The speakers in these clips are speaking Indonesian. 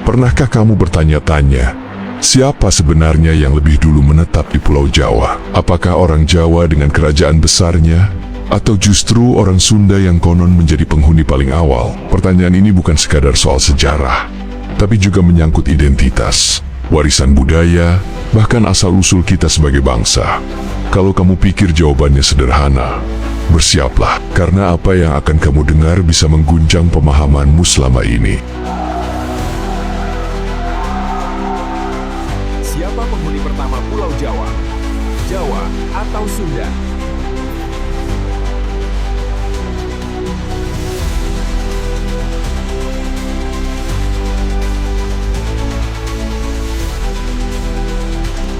Pernahkah kamu bertanya-tanya, siapa sebenarnya yang lebih dulu menetap di Pulau Jawa? Apakah orang Jawa dengan kerajaan besarnya? Atau justru orang Sunda yang konon menjadi penghuni paling awal? Pertanyaan ini bukan sekadar soal sejarah, tapi juga menyangkut identitas, warisan budaya, bahkan asal-usul kita sebagai bangsa. Kalau kamu pikir jawabannya sederhana, bersiaplah, karena apa yang akan kamu dengar bisa mengguncang pemahamanmu selama ini. Siapa penghuni pertama Pulau Jawa? Jawa atau Sunda?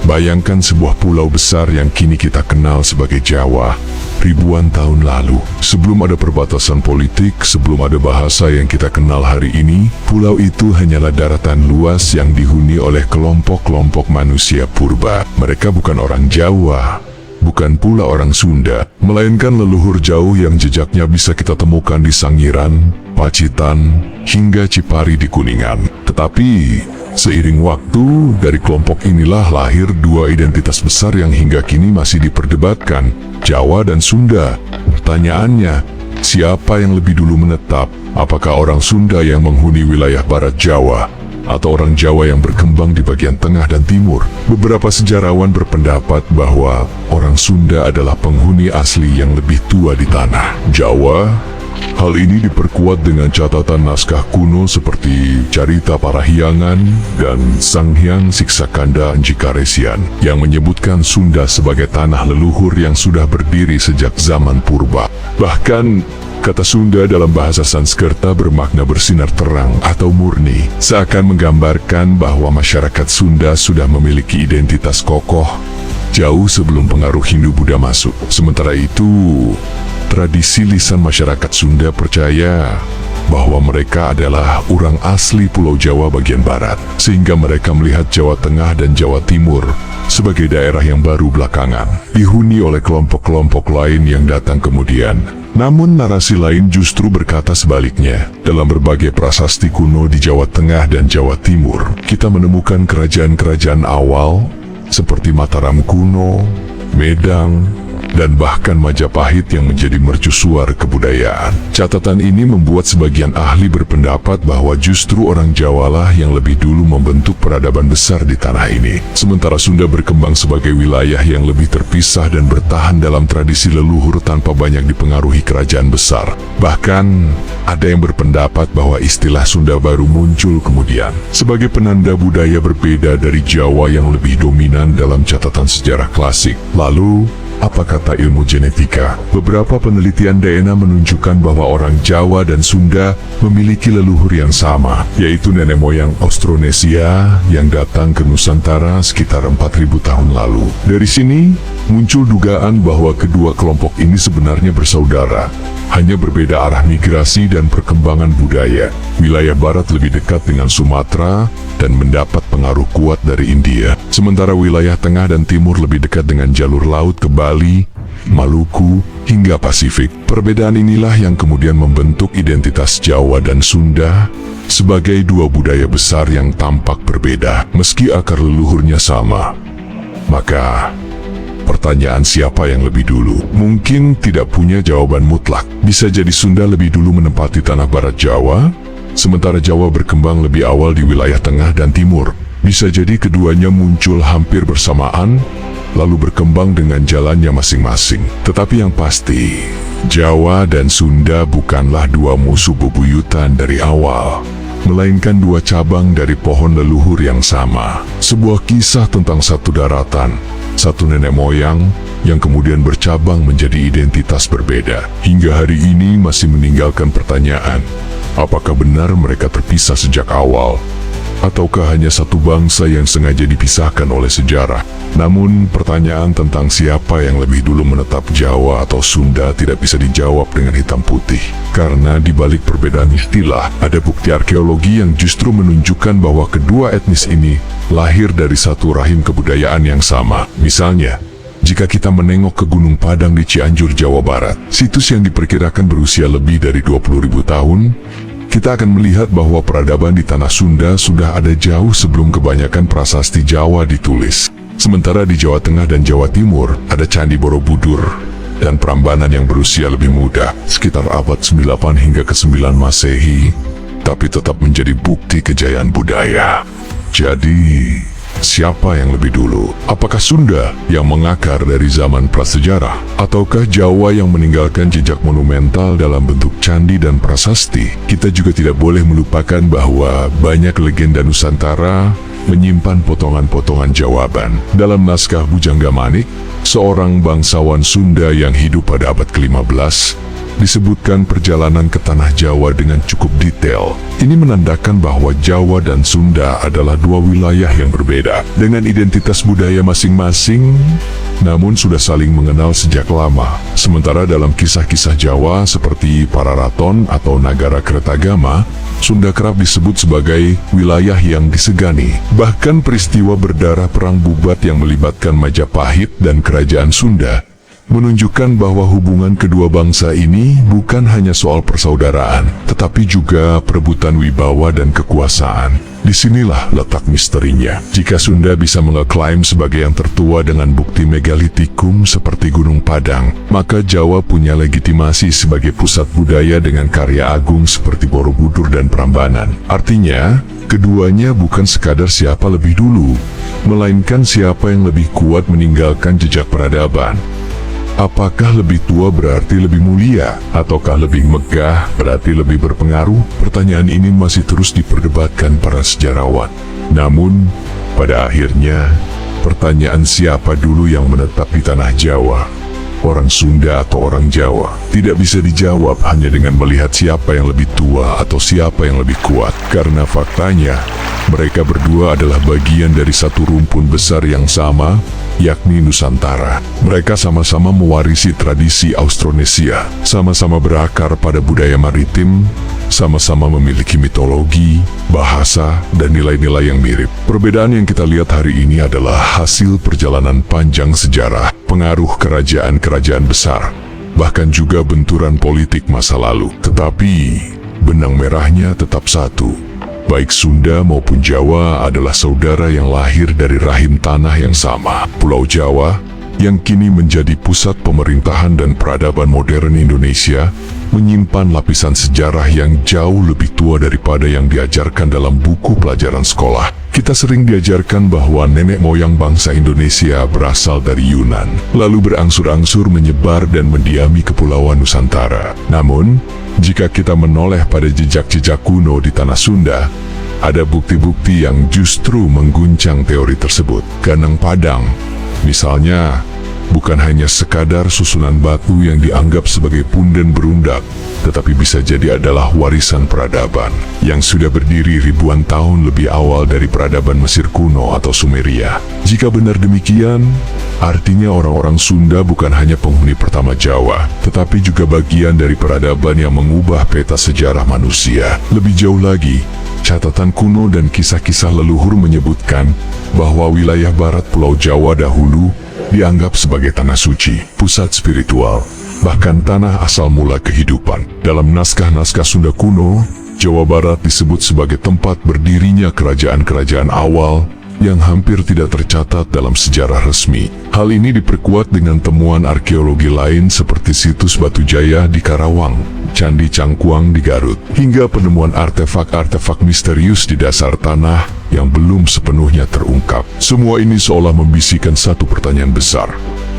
Bayangkan sebuah pulau besar yang kini kita kenal sebagai Jawa. Ribuan tahun lalu, sebelum ada perbatasan politik, sebelum ada bahasa yang kita kenal hari ini, pulau itu hanyalah daratan luas yang dihuni oleh kelompok-kelompok manusia purba. Mereka bukan orang Jawa, bukan pula orang Sunda, melainkan leluhur jauh yang jejaknya bisa kita temukan di Sangiran, Pacitan, hingga Cipari di Kuningan. Tetapi seiring waktu, dari kelompok inilah lahir dua identitas besar yang hingga kini masih diperdebatkan, Jawa dan Sunda. Pertanyaannya, siapa yang lebih dulu menetap? Apakah orang Sunda yang menghuni wilayah barat Jawa, atau orang Jawa yang berkembang di bagian tengah dan timur? Beberapa sejarawan berpendapat bahwa orang Sunda adalah penghuni asli yang lebih tua di tanah Jawa. Hal ini diperkuat dengan catatan naskah kuno seperti Carita Parahyangan dan Sanghyang Siksakanda Anjikaresian yang menyebutkan Sunda sebagai tanah leluhur yang sudah berdiri sejak zaman purba. Bahkan, kata Sunda dalam bahasa Sanskerta bermakna bersinar terang atau murni, seakan menggambarkan bahwa masyarakat Sunda sudah memiliki identitas kokoh jauh sebelum pengaruh Hindu-Buddha masuk. Sementara itu, tradisi lisan masyarakat Sunda percaya bahwa mereka adalah orang asli Pulau Jawa bagian barat, sehingga mereka melihat Jawa Tengah dan Jawa Timur sebagai daerah yang baru belakangan, dihuni oleh kelompok-kelompok lain yang datang kemudian. Namun narasi lain justru berkata sebaliknya. Dalam berbagai prasasti kuno di Jawa Tengah dan Jawa Timur, kita menemukan kerajaan-kerajaan awal seperti Mataram kuno, Medang, dan bahkan Majapahit yang menjadi mercusuar kebudayaan. Catatan ini membuat sebagian ahli berpendapat bahwa justru orang Jawalah yang lebih dulu membentuk peradaban besar di tanah ini. Sementara Sunda berkembang sebagai wilayah yang lebih terpisah dan bertahan dalam tradisi leluhur tanpa banyak dipengaruhi kerajaan besar. Bahkan, ada yang berpendapat bahwa istilah Sunda baru muncul kemudian sebagai penanda budaya berbeda dari Jawa yang lebih dominan dalam catatan sejarah klasik. Lalu, apa kata ilmu genetika? Beberapa penelitian DNA menunjukkan bahwa orang Jawa dan Sunda memiliki leluhur yang sama, yaitu nenek moyang Austronesia yang datang ke Nusantara sekitar 4.000 tahun lalu. Dari sini, muncul dugaan bahwa kedua kelompok ini sebenarnya bersaudara, hanya berbeda arah migrasi dan perkembangan budaya. Wilayah barat lebih dekat dengan Sumatera dan mendapat pengaruh kuat dari India, sementara wilayah tengah dan timur lebih dekat dengan jalur laut ke Bali, Maluku, hingga Pasifik. Perbedaan inilah yang kemudian membentuk identitas Jawa dan Sunda sebagai dua budaya besar yang tampak berbeda, meski akar leluhurnya sama. Maka, pertanyaan siapa yang lebih dulu mungkin tidak punya jawaban mutlak. Bisa jadi Sunda lebih dulu menempati tanah barat Jawa, sementara Jawa berkembang lebih awal di wilayah tengah dan timur. Bisa jadi keduanya muncul hampir bersamaan, lalu berkembang dengan jalannya masing-masing. Tetapi yang pasti, Jawa dan Sunda bukanlah dua musuh bebuyutan dari awal, melainkan dua cabang dari pohon leluhur yang sama. Sebuah kisah tentang satu daratan, satu nenek moyang, yang kemudian bercabang menjadi identitas berbeda. Hingga hari ini masih meninggalkan pertanyaan, apakah benar mereka terpisah sejak awal? Ataukah hanya satu bangsa yang sengaja dipisahkan oleh sejarah? Namun, pertanyaan tentang siapa yang lebih dulu menetap Jawa atau Sunda tidak bisa dijawab dengan hitam putih. Karena di balik perbedaan istilah, ada bukti arkeologi yang justru menunjukkan bahwa kedua etnis ini lahir dari satu rahim kebudayaan yang sama. Misalnya, jika kita menengok ke Gunung Padang di Cianjur, Jawa Barat, situs yang diperkirakan berusia lebih dari 20.000 tahun, kita akan melihat bahwa peradaban di tanah Sunda sudah ada jauh sebelum kebanyakan prasasti Jawa ditulis. Sementara di Jawa Tengah dan Jawa Timur ada Candi Borobudur dan Prambanan yang berusia lebih muda, sekitar abad 98 hingga ke-9 Masehi, tapi tetap menjadi bukti kejayaan budaya. Jadi, siapa yang lebih dulu? Apakah Sunda yang mengakar dari zaman prasejarah? Ataukah Jawa yang meninggalkan jejak monumental dalam bentuk candi dan prasasti? Kita juga tidak boleh melupakan bahwa banyak legenda Nusantara menyimpan potongan-potongan jawaban. Dalam naskah Bujangga Manik, seorang bangsawan Sunda yang hidup pada abad ke-15, disebutkan perjalanan ke tanah Jawa dengan cukup detail. Ini menandakan bahwa Jawa dan Sunda adalah dua wilayah yang berbeda, dengan identitas budaya masing-masing, namun sudah saling mengenal sejak lama. Sementara dalam kisah-kisah Jawa seperti Pararaton atau Nagara Kertagama, Sunda kerap disebut sebagai wilayah yang disegani. Bahkan peristiwa berdarah Perang Bubat yang melibatkan Majapahit dan Kerajaan Sunda menunjukkan bahwa hubungan kedua bangsa ini bukan hanya soal persaudaraan, tetapi juga perebutan wibawa dan kekuasaan. Disinilah letak misterinya. Jika Sunda bisa mengeklaim sebagai yang tertua dengan bukti megalitikum seperti Gunung Padang, maka Jawa punya legitimasi sebagai pusat budaya dengan karya agung seperti Borobudur dan Prambanan. Artinya, keduanya bukan sekadar siapa lebih dulu, melainkan siapa yang lebih kuat meninggalkan jejak peradaban. Apakah lebih tua berarti lebih mulia? Ataukah lebih megah berarti lebih berpengaruh? Pertanyaan ini masih terus diperdebatkan para sejarawan. Namun, pada akhirnya, pertanyaan siapa dulu yang menetap di tanah Jawa, orang Sunda atau orang Jawa, tidak bisa dijawab hanya dengan melihat siapa yang lebih tua atau siapa yang lebih kuat. Karena faktanya, mereka berdua adalah bagian dari satu rumpun besar yang sama, yakni Nusantara. Mereka sama-sama mewarisi tradisi Austronesia, sama-sama berakar pada budaya maritim, sama-sama memiliki mitologi, bahasa, dan nilai-nilai yang mirip. Perbedaan yang kita lihat hari ini adalah hasil perjalanan panjang sejarah, pengaruh kerajaan-kerajaan besar, bahkan juga benturan politik masa lalu. Tetapi, benang merahnya tetap satu. Baik Sunda maupun Jawa adalah saudara yang lahir dari rahim tanah yang sama. Pulau Jawa, yang kini menjadi pusat pemerintahan dan peradaban modern Indonesia, menyimpan lapisan sejarah yang jauh lebih tua daripada yang diajarkan dalam buku pelajaran sekolah. Kita sering diajarkan bahwa nenek moyang bangsa Indonesia berasal dari Yunan, lalu berangsur-angsur menyebar dan mendiami kepulauan Nusantara. Namun, jika kita menoleh pada jejak-jejak kuno di tanah Sunda, ada bukti-bukti yang justru mengguncang teori tersebut. Ganang Padang, misalnya, bukan hanya sekadar susunan batu yang dianggap sebagai punden berundak, tetapi bisa jadi adalah warisan peradaban yang sudah berdiri ribuan tahun lebih awal dari peradaban Mesir kuno atau Sumeria. Jika benar demikian, artinya orang-orang Sunda bukan hanya penghuni pertama Jawa, tetapi juga bagian dari peradaban yang mengubah peta sejarah manusia. Lebih jauh lagi, catatan kuno dan kisah-kisah leluhur menyebutkan bahwa wilayah barat Pulau Jawa dahulu dianggap sebagai tanah suci, pusat spiritual, bahkan tanah asal mula kehidupan. Dalam naskah-naskah Sunda kuno, Jawa Barat disebut sebagai tempat berdirinya kerajaan-kerajaan awal yang hampir tidak tercatat dalam sejarah resmi. Hal ini diperkuat dengan temuan arkeologi lain seperti situs Batu Jaya di Karawang, Candi Cangkuang di Garut, hingga penemuan artefak-artefak misterius di dasar tanah yang belum sepenuhnya terungkap. Semua ini seolah membisikkan satu pertanyaan besar.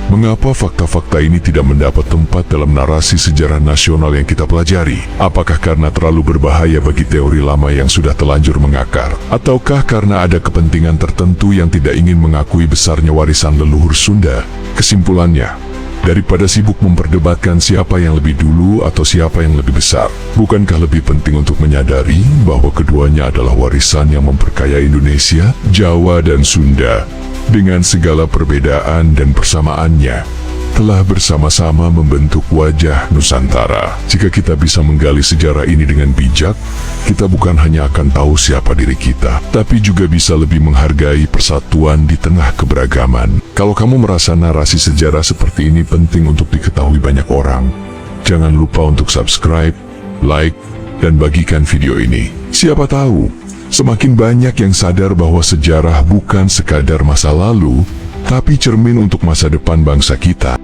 Mengapa fakta-fakta ini tidak mendapat tempat dalam narasi sejarah nasional yang kita pelajari? Apakah karena terlalu berbahaya bagi teori lama yang sudah telanjur mengakar? Ataukah karena ada kepentingan tertentu yang tidak ingin mengakui besarnya warisan leluhur Sunda? Kesimpulannya, daripada sibuk memperdebatkan siapa yang lebih dulu atau siapa yang lebih besar, bukankah lebih penting untuk menyadari bahwa keduanya adalah warisan yang memperkaya Indonesia, Jawa dan Sunda, dengan segala perbedaan dan persamaannya, telah bersama-sama membentuk wajah Nusantara. Jika kita bisa menggali sejarah ini dengan bijak, kita bukan hanya akan tahu siapa diri kita, tapi juga bisa lebih menghargai persatuan di tengah keberagaman. Kalau kamu merasa narasi sejarah seperti ini penting untuk diketahui banyak orang, jangan lupa untuk subscribe, like, dan bagikan video ini. Siapa tahu, semakin banyak yang sadar bahwa sejarah bukan sekadar masa lalu, tapi cermin untuk masa depan bangsa kita.